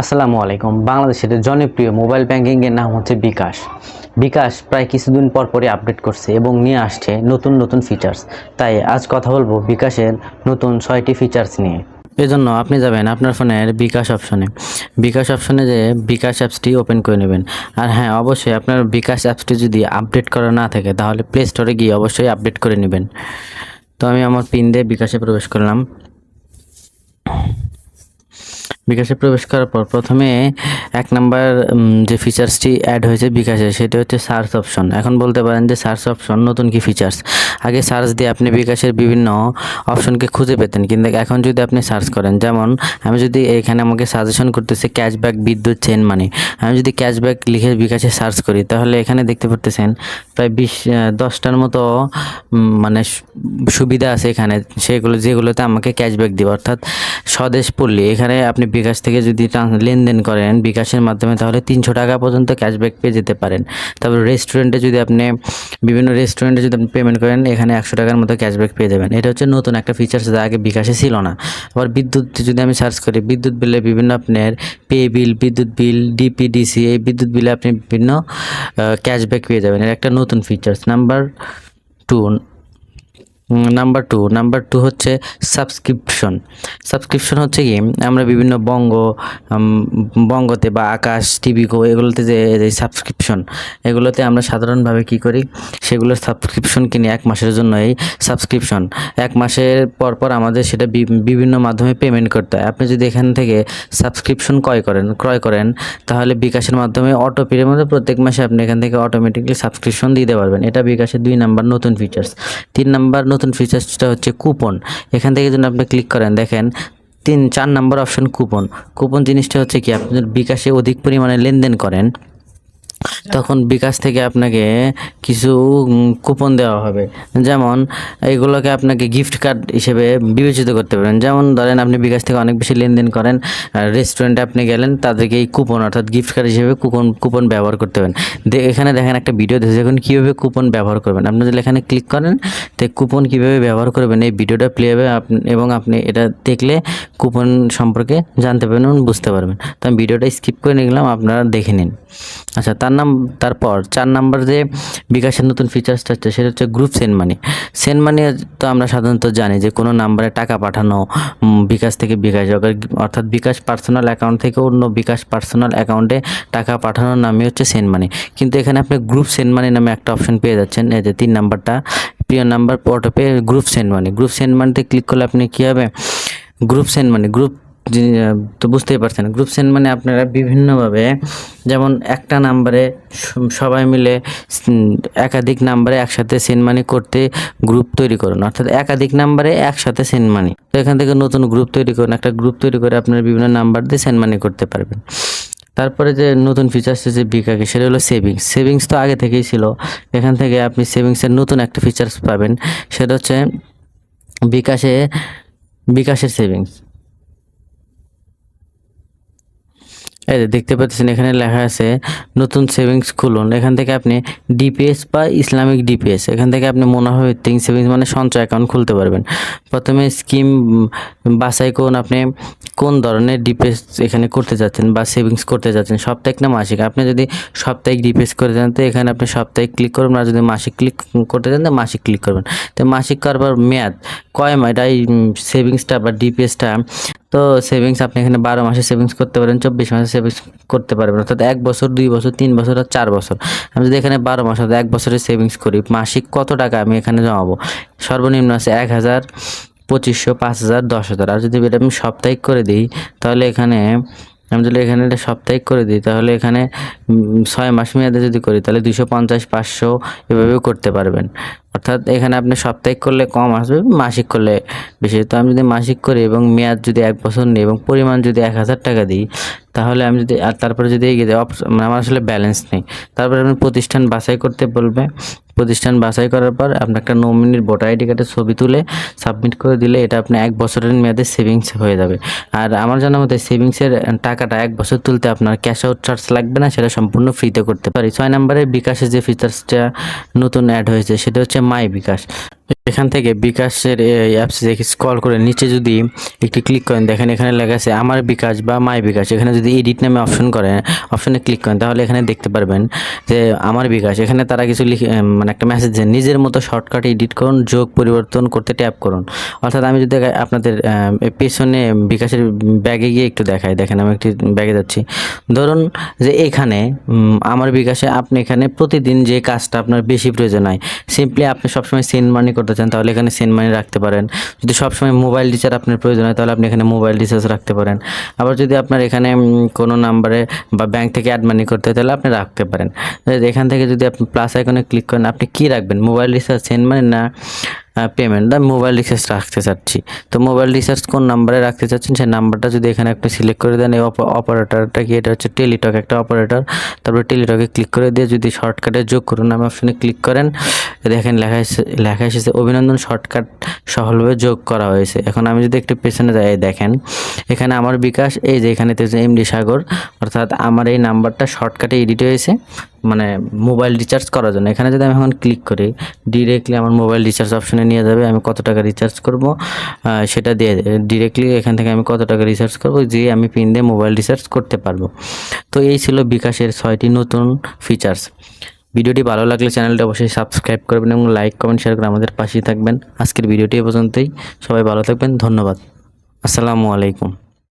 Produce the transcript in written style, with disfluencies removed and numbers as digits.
আসসালামু আলাইকুম। বাংলাদেশের জনপ্রিয় মোবাইল ব্যাংকিং এর নাম হচ্ছে বিকাশ। বিকাশ প্রায় কিছুদিন পর পরই আপডেট করছে এবং নিয়ে আসছে নতুন নতুন ফিচার্স। তাই আজ কথা বলবো বিকাশের নতুন 6টি ফিচার্স নিয়ে। এজন্য আপনি যাবেন আপনার ফোনের বিকাশ অপশনে। বিকাশ অপশনে যে বিকাশ অ্যাপসটি ওপেন করে নেবেন। আর হ্যাঁ, অবশ্যই আপনার বিকাশ অ্যাপসটি যদি আপডেট করা না থাকে তাহলে প্লে স্টোরে গিয়ে অবশ্যই আপডেট করে নেবেন। তো আমি আমার পিন দিয়ে বিকাশে প্রবেশ করলাম। বিকাশে প্রবেশ করার পর প্রথমে 1 নাম্বার যে ফিচার্সটি অ্যাড হয়েছে বিকাশে সেটা হচ্ছে সার্চ অপশন। এখন বলতে পারেন যে সার্চ অপশন নতুন কি ফিচার্স? আগে সার্চ দিয়ে আপনি বিকাশের বিভিন্ন অপশনকে খুঁজে পেতেন, কিন্তু এখন যদি আপনি সার্চ করেন, যেমন আমি যদি এখানে আমাকে সাজেশন করতেছে ক্যাশব্যাক বিদ্যুৎ চেন মানি, আমি যদি ক্যাশব্যাক লিখে বিকাশে সার্চ করি তাহলে এখানে দেখতে পারতেছেন প্রায় 10টার মতো মানে সুবিধা আছে এখানে, যেগুলোতে আমাকে ক্যাশব্যাক দিবে, অর্থাৎ স্বদেশ পল্লী। এখানে আপনি বিকাশ থেকে যদি লেনদেন করেন বিকাশের মাধ্যমে তাহলে 300 টাকা পর্যন্ত ক্যাশব্যাক পেয়ে যেতে পারেন। তারপর রেস্টুরেন্টে যদি আপনি বিভিন্ন রেস্টুরেন্টে যদি আপনি পেমেন্ট করেন এখানে 100 টাকার মতো ক্যাশব্যাক পেয়ে যাবেন। এটা হচ্ছে নতুন একটা ফিচার্স, যা আগে বিকাশে ছিল না। আবার বিদ্যুৎ যদি আমি সার্চ করি, বিদ্যুৎ বিলে বিভিন্ন আপনার পে বিল, বিদ্যুৎ বিল, ডিপিডিসি, এই বিদ্যুৎ বিলে আপনি বিভিন্ন ক্যাশব্যাক পেয়ে যাবেন। এটা একটা নতুন ফিচার্স। নাম্বার টু হচ্ছে সাবস্ক্রিপশন। সাবস্ক্রিপশন হচ্ছে কি, আমরা বিভিন্ন বঙ্গতে বা আকাশ টিভিকো এগুলোতে যে সাবস্ক্রিপশন, এগুলোতে আমরা সাধারণভাবে কি করি, সেগুলোর সাবস্ক্রিপশন কিনি 1 মাসের জন্য। এই সাবস্ক্রিপশন 1 মাসের পর আমাদের সেটা বিভিন্ন মাধ্যমে পেমেন্ট করতে হয়। আপনি যদি এখান থেকে সাবস্ক্রিপশন ক্রয় করেন তাহলে বিকাশের মাধ্যমে অটো পের মধ্যে প্রত্যেক মাসে আপনি এখান থেকে অটোমেটিকলি সাবস্ক্রিপশন দিতে পারবেন। এটা বিকাশের 2 নাম্বার নতুন ফিচার্স। 3 নাম্বার নতুন ফিচার্সটা হচ্ছে কুপন। এখান থেকে যদি আপনি ক্লিক করেন দেখেন 4 নাম্বার অপশন কুপন। কুপন জিনিসটা হচ্ছে কি, আপনি যদি বিকাশে অধিক পরিমাণে লেনদেন করেন তখন বিকাশ থেকে আপনাকে কিছু কুপন দেওয়া হবে। যেমন এইগুলোকে আপনাকে গিফট কার্ড হিসেবে বিবেচিত করতে পারেন। যেমন ধরেন আপনি বিকাশ থেকে অনেক বেশি লেনদেন করেন, রেস্টুরেন্টে আপনি গেলেন, তাদেরকে এই কুপন অর্থাৎ গিফট কার্ড হিসেবে কুপন ব্যবহার করতে পারেন। এখানে দেখেন একটা ভিডিও দিয়েছে এখন কীভাবে কুপন ব্যবহার করবেন। আপনি যদি এখানে ক্লিক করেন তো কুপন কীভাবে ব্যবহার করবেন এই ভিডিওটা প্লে হবে, এবং আপনি এটা দেখলে কুপন সম্পর্কে জানতে পারবেন এবং বুঝতে পারবেন। তো আমি ভিডিওটা স্কিপ করে নিলাম, আপনারা দেখে নিন। আচ্ছা, তারপর 4 নাম্বার যে বিকাশের নতুন ফিচার্সটা হচ্ছে সেটা হচ্ছে group send money. Send money তো আমরা সাধারণত জানি যে কোনো নাম্বারে টাকা পাঠানো, বিকাশ থেকে বিকাশ, অর্থাৎ বিকাশ পার্সোনাল অ্যাকাউন্ট থেকে অন্য বিকাশ পার্সোনাল অ্যাকাউন্টে টাকা পাঠানোর নামই হচ্ছে সেন্ড মানি। কিন্তু এখানে আপনি গ্রুপ সেন্ড মানি নামে একটা অপশন পেয়ে যাচ্ছেন। এই যে 3 নাম্বারটা, প্রিয় number autopay group send money. Group send মানিতে ক্লিক করলে আপনি কী হবে, গ্রুপ সেন্ড মানি তো বুঝতেই পারছেন। গ্রুপ সেন্ড মানে আপনারা বিভিন্নভাবে, যেমন একটা নাম্বারে সবাই মিলে একাধিক নাম্বারে একসাথে সেন্ড মানি করতে গ্রুপ তৈরি করুন, অর্থাৎ একাধিক নাম্বারে একসাথে সেন্ড মানি। তো এখান থেকে নতুন গ্রুপ তৈরি করুন, একটা গ্রুপ তৈরি করে আপনারা বিভিন্ন নাম্বার দিয়ে সেন্ড মানি করতে পারবেন। তারপরে যে নতুন ফিচার্স আছে বিকাশে সেটা হলো সেভিংস তো আগে থেকেই ছিল। এখান থেকে আপনি সেভিংসের নতুন একটা ফিচার্স পাবেন, সেটা হচ্ছে বিকাশের সেভিংস। এই যে দেখতে পাচ্ছেন এখানে লেখা আছে নতুন সেভিংস খুলুন। এখান থেকে আপনি ডিপিএস বা ইসলামিক ডিপিএস, এখান থেকে আপনি মনোভিত্তিক সেভিংস মানে সঞ্চয় অ্যাকাউন্ট খুলতে পারবেন। প্রথমে স্কিম বাছাই করুন, আপনি কোন ধরনের ডিপিএস এখানে করতে যাচ্ছেন বা সেভিংস করতে যাচ্ছেন, সাপ্তাহিক না মাসিক। আপনি যদি সাপ্তাহিক ডিপিএস করতে চান তো এখানে আপনি সাপ্তাহিক ক্লিক করবেন, আর যদি মাসিক ক্লিক করতে চান তো মাসিক ক্লিক করবেন। তো মাসিক করবার মেয়াদ কয় মাস, এটা এই সেভিংসটা বা ডিপিএসটা, তো সেভিংস আপনি এখানে 12 মাসে সেভিংস করতে পারেন, 24 মাসে সেভিংস করতে পারবেন, অর্থাৎ 1 বছর, 2 বছর, 3 বছর আর 4 বছর। আমি যদি এখানে 12 মাস অর্থাৎ 1 বছরের সেভিংস করি, মাসিক কত টাকা আমি এখানে জমাবো, সর্বনিম্ন আছে 1000, 2500, 5000, 10,000। আর যদি এটা আমি সাপ্তাহিক করে দিই তাহলে এখানে এটা সাপ্তাহিক করে দিই তাহলে এখানে 6 মাস মেয়াদে যদি করি তাহলে 250, 500 এভাবেও করতে পারবেন। অর্থাৎ এখানে আপনি সাপ্তাহিক করলে কম আসবে, মাসিক করলে বেশি। তো আমি যদি মাসিক করি এবং মেয়াদ যদি 1 বছর নিই এবং পরিমাণ যদি 1000 টাকা দিই তাহলে আমি যদি, আর তারপরে যদি আমার আসলে ব্যালেন্স নেই, তারপরে আপনি প্রতিষ্ঠান বাছাই করতে বলবে। প্রতিষ্ঠান বাছাই করার পর আপনার একটা নমিনির ভোটার আইডি কার্ডের ছবি তুলে সাবমিট করে দিলে এটা আপনি 1 বছরের মেয়াদে সেভিংস হয়ে যাবে। আর আমার জানার মতে সেভিংসের টাকাটা 1 বছর তুলতে আপনার ক্যাশ আউট চার্জ লাগবে না, সেটা সম্পূর্ণ ফ্রিতে করতে পারি। 6 নম্বরে বিকাশের যে ফিচার্সটা নতুন অ্যাড হয়েছে সেটা হচ্ছে মাই বিকাশ। এখান থেকে বিকাশের এই অ্যাপস দেখে স্ক্রল করে নিচে যদি একটু ক্লিক করেন, দেখেন এখানে লেখা আছে আমার বিকাশ বা মাই বিকাশ। এখানে যদি এডিট নামে অপশনে ক্লিক করেন তাহলে এখানে দেখতে পারবেন যে আমার বিকাশ। এখানে তারা কিছু লিখে মানে একটা মেসেজ দেন, নিজের মতো শর্টকাট এডিট করুন, যোগ পরিবর্তন করতে ট্যাপ করুন। অর্থাৎ আমি যদি আপনাদের পেছনে বিকাশের ব্যাগে গিয়ে একটু দেখাই, দেখেন আমি একটি ব্যাগে যাচ্ছি। ধরুন যে এখানে আমার বিকাশে আপনি এখানে প্রতিদিন যে কাজটা আপনার বেশি প্রয়োজন হয়, সিম্পলি আপনি সবসময় সেন্ড মানি করতে চান তাহলে এখানে সেন্ড মানি রাখতে পারেন। যদি সবসময় মোবাইল রিচার্জ আপনার প্রয়োজন হয় তাহলে আপনি এখানে মোবাইল রিচার্জ রাখতে পারেন। আবার যদি আপনার এখানে কোনো নাম্বারে বা ব্যাংক থেকে অ্যাড মানি করতে হয় তাহলে আপনি রাখতে পারেন। এখান থেকে যদি আপনি প্লাস আইকনে ক্লিক করেন, আপনি কি রাখবেন, মোবাইল রিচার্জ, সেন্ড মানি না পেমেন্ট। আমি মোবাইল রিচার্জ রাখতে চাচ্ছি, তো মোবাইল রিচার্জ কোন নাম্বারে রাখতে চাচ্ছেন সেই নাম্বারটা যদি এখানে আপনি সিলেক্ট করে দেন, এই অপারেটরটা কি, এটা হচ্ছে টেলিটক একটা অপারেটর। তারপর টেলিটকে ক্লিক করে দিয়ে যদি শর্টকাটে যোগ করুন আমি অপশনে ক্লিক করেন, দেখেন লেখা এসেছে অভিনন্দন, শর্টকাট সফলভাবে যোগ করা হয়েছে। এখন আমি যদি একটু পেছনে যাই, দেখেন এখানে আমার বিকাশ, এই যে এখানে এমডি সাগর, অর্থাৎ আমার এই নাম্বারটা শর্টকাটে এডিট হয়েছে মানে মোবাইল রিচার্জ করার জন্য। এখানে যদি আমি এখন ক্লিক করি ডিরেক্টলি আমার মোবাইল রিচার্জ অপশনে নিয়ে যাবে। আমি কত টাকা রিচার্জ করব সেটা দিয়ে ডিরেক্টলি এখান থেকে আমি কত টাকা রিচার্জ করব যে আমি পিন দিয়ে মোবাইল রিচার্জ করতে পারবো। তো এই ছিল বিকাশের 6টি নতুন ফিচার্স। ভিডিওটি ভালো লাগলে চ্যানেলটা অবশ্যই সাবস্ক্রাইব করবেন এবং লাইক কমেন্ট শেয়ার করে আমাদের পাশেই থাকবেন। আজকের ভিডিওটি এ পর্যন্তই, সবাই ভালো থাকবেন, ধন্যবাদ, আসসালামু আলাইকুম।